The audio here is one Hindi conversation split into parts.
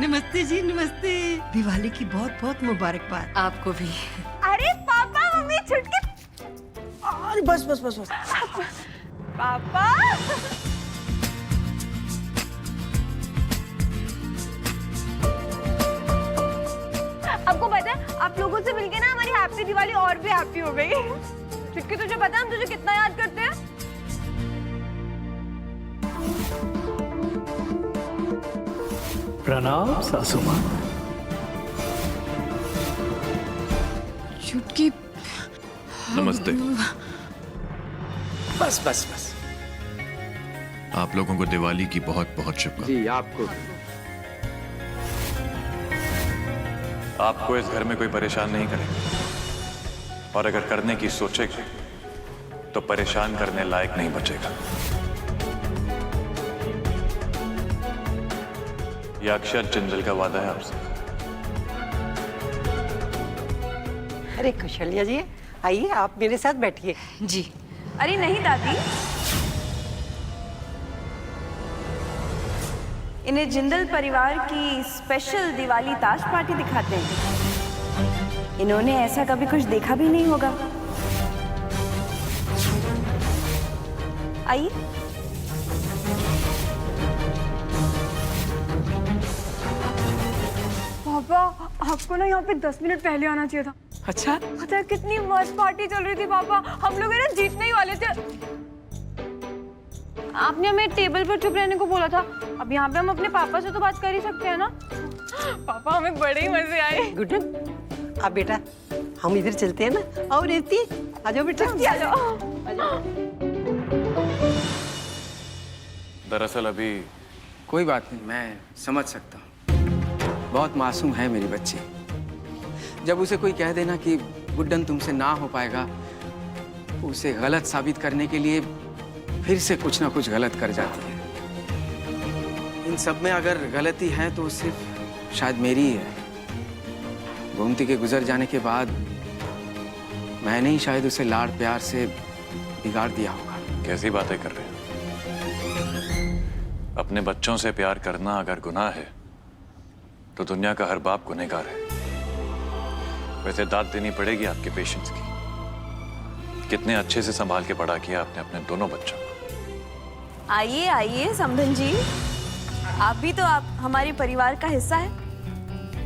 नमस्ते जी, नमस्ते। दिवाली की बहुत बहुत मुबारकबाद। आपको भी। अरे पापा मम्मी छुटकी। अरे बस बस बस बस। पापा आपको पता है आप लोगों से मिलके ना हमारी हैप्पी दिवाली और भी हैप्पी हो गई। छुटकी तुझे पता है हम तुझे कितना याद करते हैं। प्रणाम सासू माँ। चुटकी। नमस्ते। बस बस बस। आप लोगों को दिवाली की बहुत बहुत शुभकामनाएं। जी आपको। आपको इस घर में कोई परेशान नहीं करेगा, और अगर करने की सोचेगा तो परेशान करने लायक नहीं बचेगा। यह अक्षर जिंदल का वादा है आपसे। अरे कौशल्या जी, आइए आप मेरे साथ बैठिए। जी। अरे नहीं दादी, इन्हें जिंदल परिवार की स्पेशल दिवाली ताश पार्टी दिखाते हैं। इन्होंने ऐसा कभी कुछ देखा भी नहीं होगा। आइए। पापा आपको ना यहाँ पे 10 मिनट पहले आना चाहिए था। अच्छा, पता है कितनी मस्त पार्टी चल रही थी पापा, हम लोग है ना जीतने ही वाले थे। आपने हमें टेबल पर चुप रहने को बोला था। अब यहाँ पे हम अपने पापा से तो बात कर ही सकते हैं ना। पापा हमें बड़े ही मजे आए। गुड्डन आप बेटा हम इधर चलते हैं ना। और रेवती आ जाओ बेटा। आ जाओ। दरअसल अभी कोई बात नहीं, मैं समझ सकता हूँ। बहुत मासूम है मेरी बच्ची। जब उसे कोई कह देना कि गुड्डन तुमसे ना हो पाएगा, उसे गलत साबित करने के लिए फिर से कुछ ना कुछ गलत कर जाती है। इन सब में अगर गलती है तो सिर्फ शायद मेरी ही है। गोमती के गुजर जाने के बाद मैंने ही शायद उसे लाड़ प्यार से बिगाड़ दिया होगा। कैसी बातें कर रहे हैं? अपने बच्चों से प्यार करना अगर गुनाह है तो दुनिया का हर बाप गुनहगार है। वैसे दाद देनी पड़ेगी आपके पेशेंस की। कितने अच्छे से संभाल के बड़ा किया आपने अपने दोनों बच्चों को। आइए आइए समधन जी, आप भी तो आप हमारे परिवार का हिस्सा है।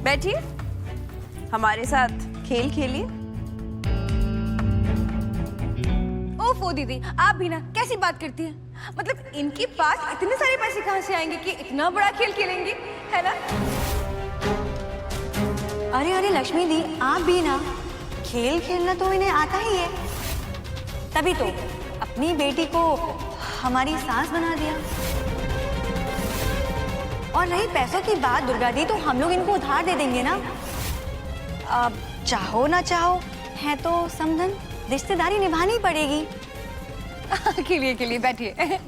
बैठिए, हमारे साथ खेल खेलिए। ओफो दीदी, आप भी ना कैसी बात करती हैं? मतलब इनके पास इतने सारे पैसे कहाँ से आएंगे कि इतना बड़ा खेल खेलेंगी, है ना? अरे अरे लक्ष्मी दी, आप भी ना, खेल खेलना तो इन्हें आता ही है। तभी तो अपनी बेटी को हमारी सास बना दिया। और रही पैसों की बात दुर्गा दी, तो हम लोग इनको उधार दे देंगे ना। अब चाहो ना चाहो है तो समधन रिश्तेदारी निभानी पड़ेगी। खेलिए बैठिए।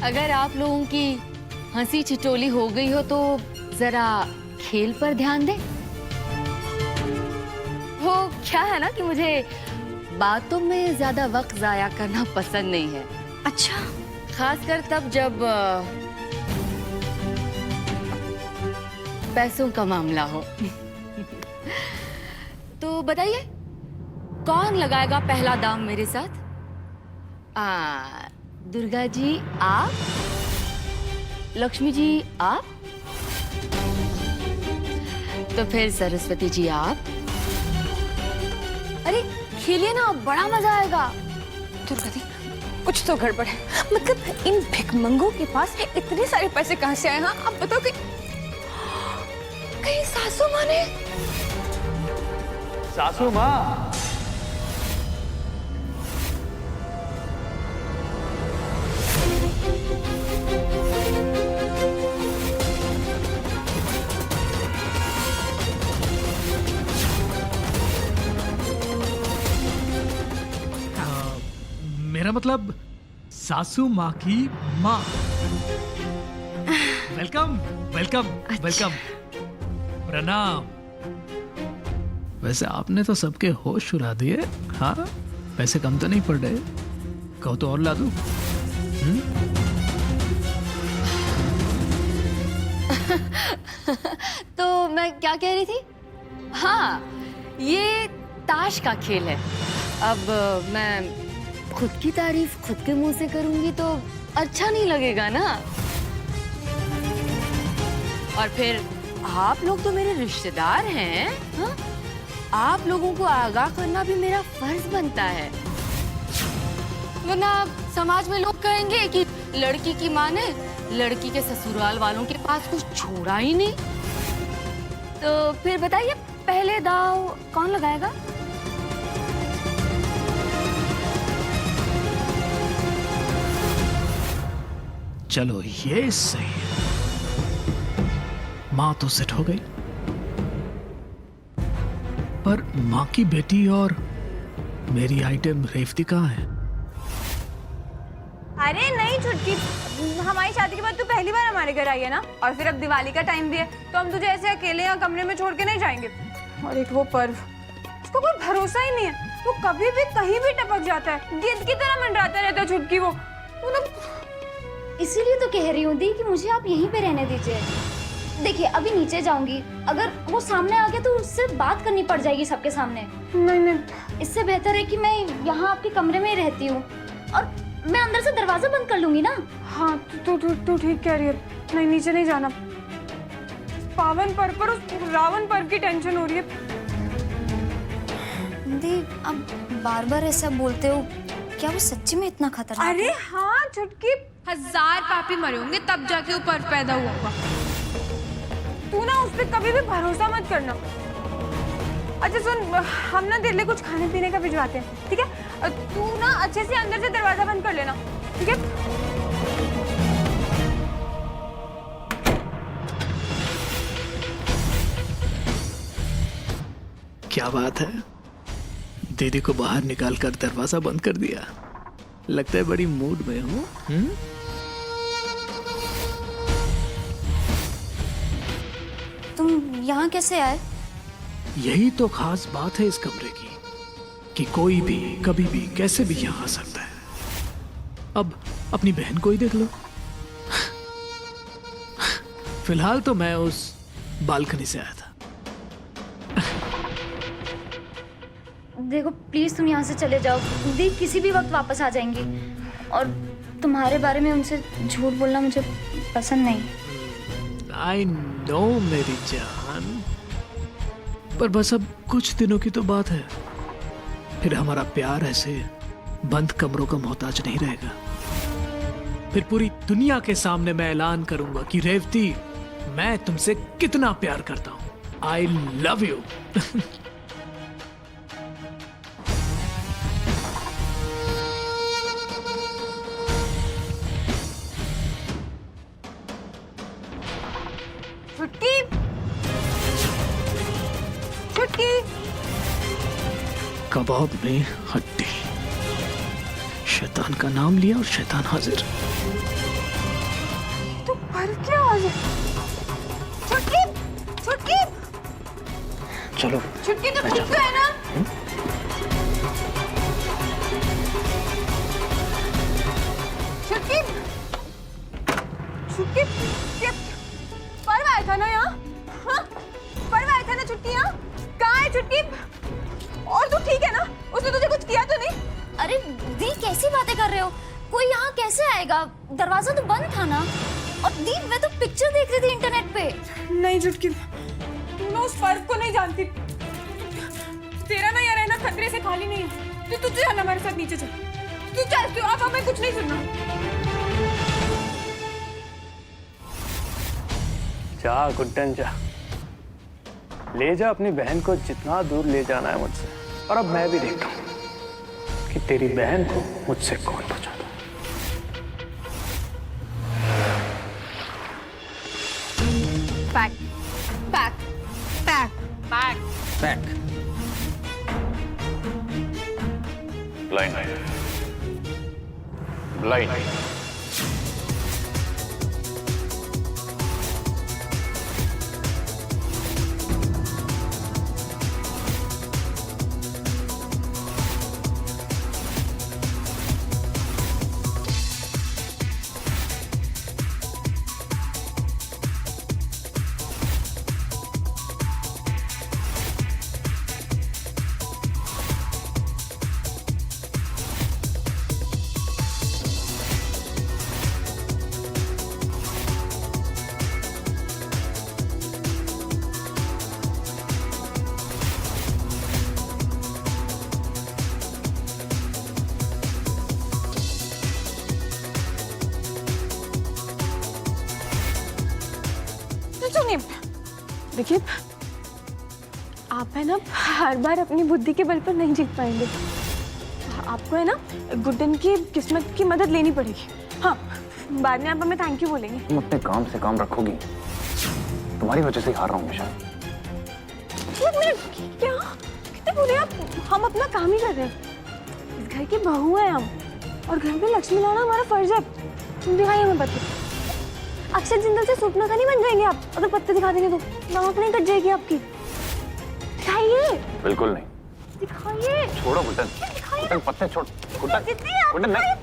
अगर आप लोगों की हंसी छिटोली हो गई हो तो जरा खेल पर ध्यान दें। वो क्या है ना कि मुझे बातों में ज्यादा वक्त जाया करना पसंद नहीं है। अच्छा, खासकर तब जब पैसों का मामला हो। तो बताइए कौन लगाएगा पहला दाम मेरे साथ? दुर्गा जी आप, लक्ष्मी जी आप, तो फिर सरस्वती जी आप। अरे खेलिए ना, बड़ा मजा आएगा। दुर्गा दी, कुछ तो गड़बड़ है। मतलब इन भिखमंगों के पास इतने सारे पैसे कहाँ से आए? हाँ आप बताओ कि कहीं सासू माँ ने? सासू माँ, मेरा मतलब सासू माँ की माँ। Welcome welcome welcome. प्रणाम। वैसे आपने तो सबके होश उड़ा दिए। हाँ, पैसे कम तो नहीं पड़ रहे? कहो तो और ला दूं? तो मैं क्या कह रही थी? हाँ, ये ताश का खेल है। अब मैं खुद की तारीफ खुद के मुंह से करूंगी तो अच्छा नहीं लगेगा ना। और फिर आप लोग तो मेरे रिश्तेदार हैं, हाँ? आप लोगों को आगाह करना भी मेरा फर्ज बनता है, वरना समाज में लोग कहेंगे कि लड़की की माँ ने लड़की के ससुराल वालों के पास कुछ छोड़ा ही नहीं। तो फिर बताइए, पहले दाव कौन लगाएगा? चलो ये सही है। माँ तो सेट हो गई, पर माँ की बेटी और मेरी आइटम रेवती कहाँ है? अरे नहीं छुटकी, हमारी शादी के बाद तू पहली बार हमारे घर आई है ना, और फिर अब दिवाली का टाइम भी है, तो हम तुझे ऐसे अकेले यहाँ कमरे में छोड़ के नहीं जाएंगे। और एक वो पर्व, उसको कोई भरोसा ही नहीं है, वो कभी भी कहीं भी टपक जाता है, गिद्ध की तरह मंडराता रहता है छुटकी। वो इसीलिए तो कह रही हूँ दी कि मुझे आप यहीं पे रहने दीजिए। देखिए अभी नीचे जाऊंगी, अगर वो सामने आ गया तो उससे बात करनी पड़ जाएगी सबके सामने। नहीं, इससे बेहतर है कि मैं यहाँ आपके कमरे में ही रहती हूँ और मैं अंदर से दरवाजा बंद कर लूंगी ना। हाँ तू ठीक कह रही है। नहीं, नीचे नहीं जाना। पावन पर्व पर उस रावण पर्व की टेंशन हो रही है। दी अब बार बार ऐसा बोलते हो, क्या वो सच्ची में इतना खतरनाक है? अरे हाँ छुटकी, 1000 पापी मरे होंगे तब जाके वो पर्व पैदा हुआ होगा। तू ना उस पर कभी भी भरोसा मत करना। अच्छा सुन, हम ना तेरे लिए कुछ खाने पीने का भिजवाते हैं, ठीक है? तू ना अच्छे से अंदर से दरवाजा बंद कर लेना, ठीक है? क्या बात है, दीदी को बाहर निकाल कर दरवाजा बंद कर दिया। लगता है बड़ी मूड में हूँ। तुम यहाँ कैसे आए? यही तो खास बात है इस कमरे की, कि कोई भी कभी भी कैसे भी यहाँ आ सकता है। अब अपनी बहन को ही देख लो। फिलहाल तो मैं उस बालकनी से आया था। देखो प्लीज तुम यहाँ से चले जाओ, दी किसी भी वक्त वापस आ जाएंगी। और तुम्हारे बारे में उनसे झूठ बोलना मुझे पसंद नहीं। आई नो मेरी जान, पर बस अब कुछ दिनों की तो बात है, फिर हमारा प्यार ऐसे बंद कमरों का मोहताज नहीं रहेगा। फिर पूरी दुनिया के सामने मैं ऐलान करूंगा कि रेवती, मैं तुमसे कितना प्यार करता हूं। I love you. छुटकी, छुटकी। कबाब में हड्डी। शैतान का नाम लिया और शैतान हाजिर। तो पर क्या आवाज है? छुटकी, छुटकी, चलो छुटकी, तो ठीक तो है ना? छुटकी, छुटकी, क्या पर्व आया था ना यहाँ? हाँ, पर्व आया था ना छुटकी यहाँ? कहाँ है छुटकी? और तू ठीक है ना? उसने तुझे कुछ किया तो नहीं? अरे दी कैसी बातें कर रहे हो? कोई यहाँ कैसे आएगा? दरवाजा तो बंद था ना। और दी मैं तो पिक्चर देख रही थी इंटरनेट पे। नहीं छुटकी, तू ना उस पर्व को नहीं जानती। तेरा ना यहाँ रहना खतरे से खाली नहीं है। तू चल हमारे साथ नीचे चल। तू चल, तू अब हमें कुछ नहीं सुनना। जा गुड्डन जा, ले जा अपनी बहन को जितना दूर ले जाना है मुझसे। और अब मैं भी देखता हूँ कि तेरी बहन को मुझसे कौन बचाता है। Pack, pack, pack, pack, pack. Line line. सुनिए, देखिए आप है ना हर बार अपनी बुद्धि के बल पर नहीं जीत पाएंगे। आपको है ना गुड्डन की किस्मत की मदद लेनी पड़ेगी। हाँ, बाद में आप हमें थैंक यू बोलेंगे। तुम अपने काम से काम रखोगी, तुम्हारी वजह से हार रहा हूँ हमेशा। क्या कितने बोले आप? हम अपना काम ही कर रहे हैं। इस घर की बहू है हम, और घर में लक्ष्मी लाना हमारा फर्ज है। तुम दिखाइए हमें पत्ते। अक्षर जिंदल से सूपना का नहीं बन जाएंगे आप अगर पत्ते दिखा देंगे तो। नाक नहीं कट जाएगी आपकी। दिखाइए। बिल्कुल नहीं। दिखाइए। छोड़ो गुड्डन। गुड्डन पत्ते छोड़। गुड्डन। गुड्डन नहीं।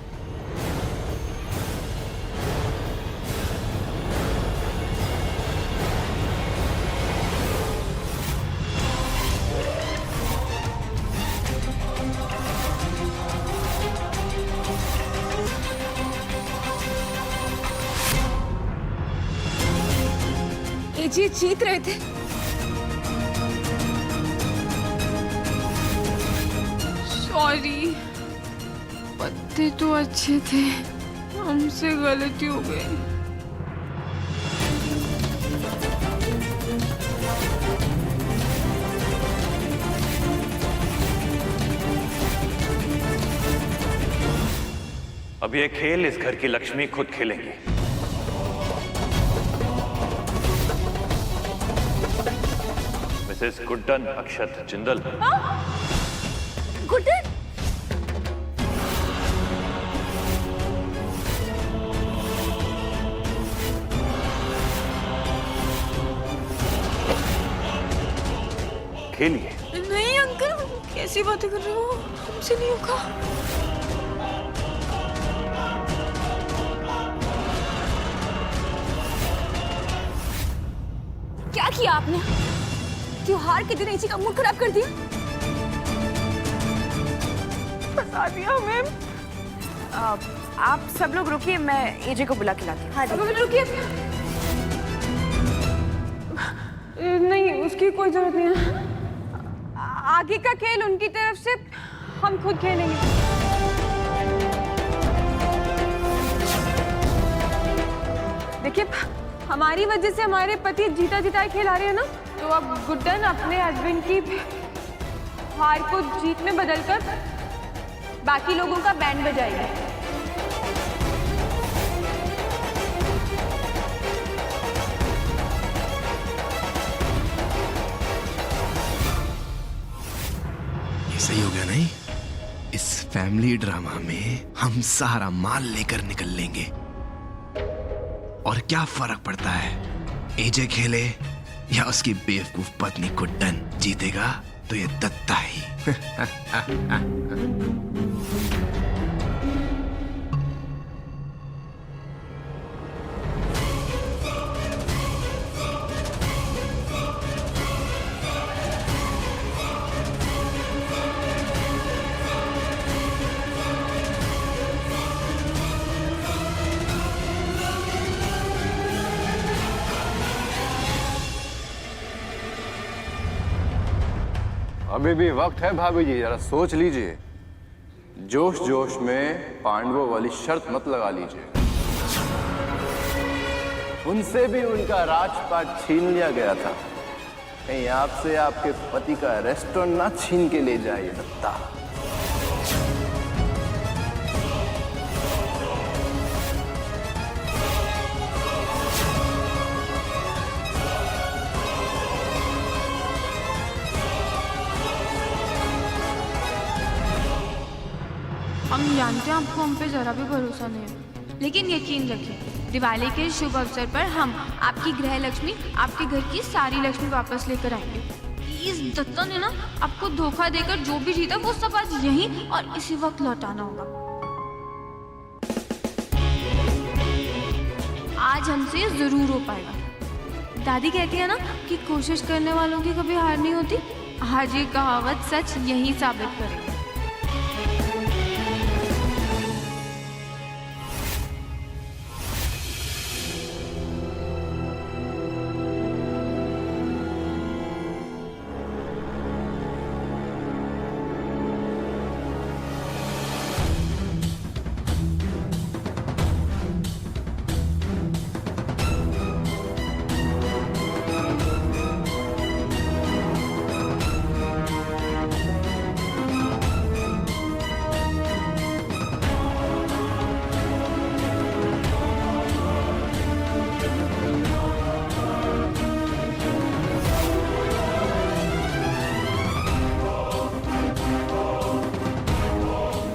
जी जीत रहे थे। सॉरी, पत्ते तो अच्छे थे, हमसे गलती हो गई। अब ये खेल इस घर की लक्ष्मी खुद खेलेंगी। मिसेस गुड्डन अक्षत जिंदल। गुड्डन? खेलिए। नहीं अंकल, कैसी बातें कर रहे हो? हमसे नहीं होगा। क्या किया आपने? त्योहार के दिन एजी का मूड खराब कर दिया। फंसा दिया हमें। आप सब लोग रुकिए, मैं एजे को बुला के लाती हूँ। हाँ रुकिए। नहीं, उसकी कोई जरूरत नहीं है। आगे का खेल उनकी तरफ से, हम खुद खेलेंगे। देखिए, हमारी वजह से हमारे पति जीता जीता खेल आ रहे हैं ना, तो अब गुड्डन अपने हस्बैंड की हार को जीत में बदलकर बाकी लोगों का बैंड बजाएगी। ये सही हो गया नहीं? इस फैमिली ड्रामा में हम सारा माल लेकर निकल लेंगे। और क्या फर्क पड़ता है, एजे खेले या उसकी बेवकूफ पत्नी गुड्डन, जीतेगा तो ये दत्ता ही। अभी भी वक्त है भाभी जी, जरा सोच लीजिए। जोश जोश में पांडवों वाली शर्त मत लगा लीजिए। उनसे भी उनका राजपाट छीन लिया गया था, कहीं आपसे आपके पति का रेस्टोरेंट ना छीन के ले जाए ये दत्ता। हम जानते हैं आपको हम पे जरा भी भरोसा नहीं है, लेकिन यकीन रखिए दिवाली के शुभ अवसर पर हम आपकी गृह लक्ष्मी, आपके घर की सारी लक्ष्मी वापस लेकर आएंगे। इस दत्ता ने ना आपको धोखा देकर जो भी जीता वो सब आज यहीं और इसी वक्त लौटाना होगा। आज हमसे जरूर हो पाएगा। दादी कहती है ना कि कोशिश करने वालों की कभी हार नहीं होती। आज ये कहावत सच यही साबित करेगी।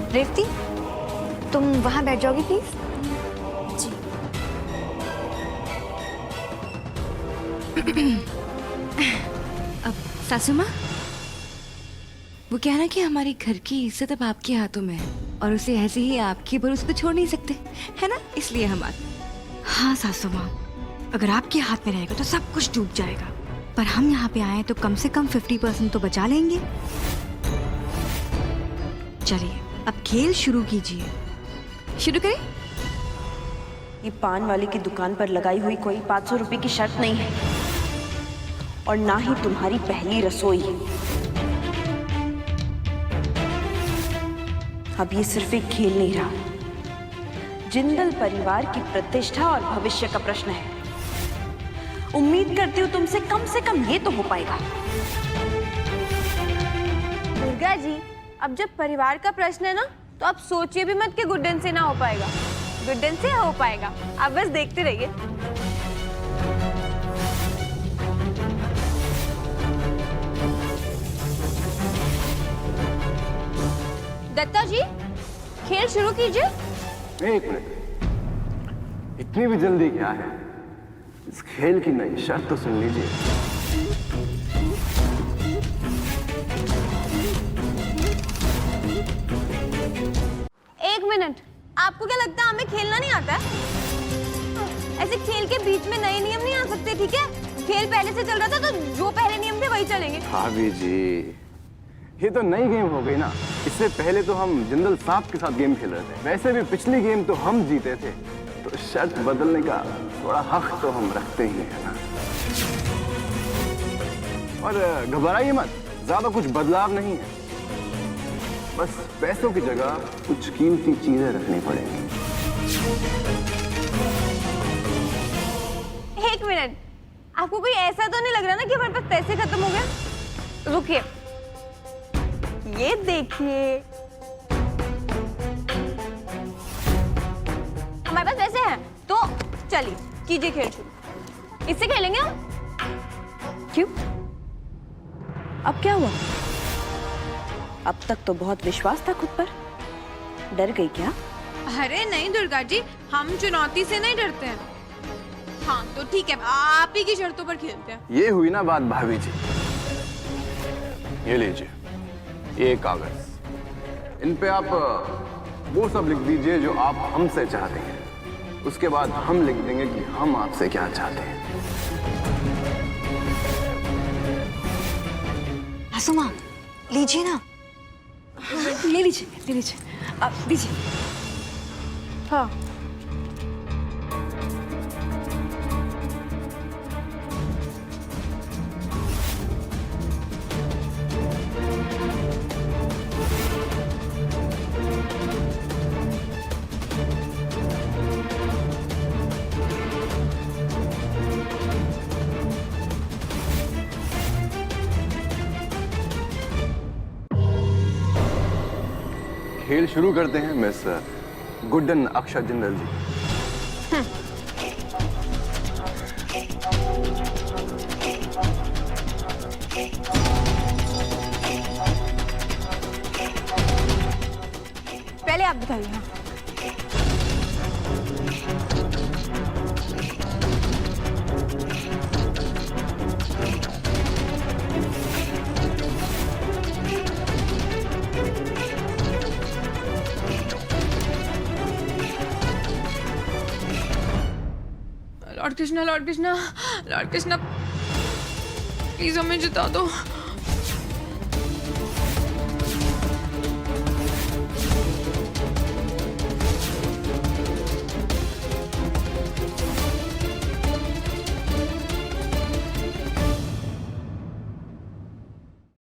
रेवती, तुम वहां बैठ जाओगी प्लीज? अब सासू माँ, वो क्या ना कि हमारी घर की इज्जत अब आपके हाथों में है और उसे ऐसे ही आपके भरोसे तो छोड़ नहीं सकते, है ना? इसलिए हम हाँ सासू माँ, अगर आपके हाथ में रहेगा तो सब कुछ डूब जाएगा, पर हम यहाँ पे आए तो कम से कम 50% तो बचा लेंगे। चलिए अब खेल शुरू कीजिए। शुरू करें? ये पान वाले की दुकान पर लगाई हुई कोई 500 रुपए की शर्त नहीं है और ना ही तुम्हारी पहली रसोई। अब ये सिर्फ एक खेल नहीं रहा, जिंदल परिवार की प्रतिष्ठा और भविष्य का प्रश्न है। उम्मीद करती हूँ तुमसे कम ये तो हो पाएगा। दुर्गा जी, अब जब परिवार का प्रश्न है ना, तो आप सोचिए भी मत कि गुड्डन से ना हो पाएगा। गुड्डन से हो पाएगा, आप बस देखते रहिए। दत्ता जी, खेल शुरू कीजिए। एक मिनट, इतनी भी जल्दी क्या है? इस खेल की नई शर्त तो सुन लीजिए। एक मिनट, आपको क्या लगता है हमें खेलना नहीं आता है? ऐसे खेल के बीच में नए नियम नहीं आ सकते, ठीक है? खेल पहले से चल रहा था तो जो पहले नियम थे वही चलेंगे। भाभी जी, ये तो नई गेम हो गई ना। इससे पहले तो हम जिंदल साहब के साथ गेम खेल रहे थे। वैसे भी पिछली गेम तो हम जीते थे, तो शर्त बदलने का थोड़ा हक तो हम रखते ही हैं ना। और घबराइए मत, ज्यादा कुछ बदलाव नहीं है। बस पैसों की जगह कुछ कीमती चीजें रखनी पड़ेंगी। एक मिनट, आपको कोई ऐसा तो नहीं लग रहा ना कि हमारे पास पैसे खत्म हो गए? रुकिए, ये देखिए, हमारे पास पैसे हैं, तो चलिए कीजिए खेल शुरू। इससे खेलेंगे हम। क्यों? अब क्या हुआ? अब तक तो बहुत विश्वास था खुद पर, डर गई क्या? अरे नहीं दुर्गा जी, हम चुनौती से नहीं डरते हैं। हाँ तो ठीक है, आप ही की शर्तों पर खेलते हैं। ये हुई ना बात भाभी जी। ये लीजिए, ये कागज, इन पे आप वो सब लिख दीजिए जो आप हमसे चाहते हैं। उसके बाद हम लिख देंगे कि हम आपसे क्या चाहते हैं। आसुमा, लीजिए ना। ले लीजिए, आप दीजिए। हाँ, खेल शुरू करते हैं मिस गुड्डन अक्षय जिंदल जी। पहले आप बताइए। हाँ। Lord Krishna, Lord Krishna, Lord Krishna, please हमें जिता दो।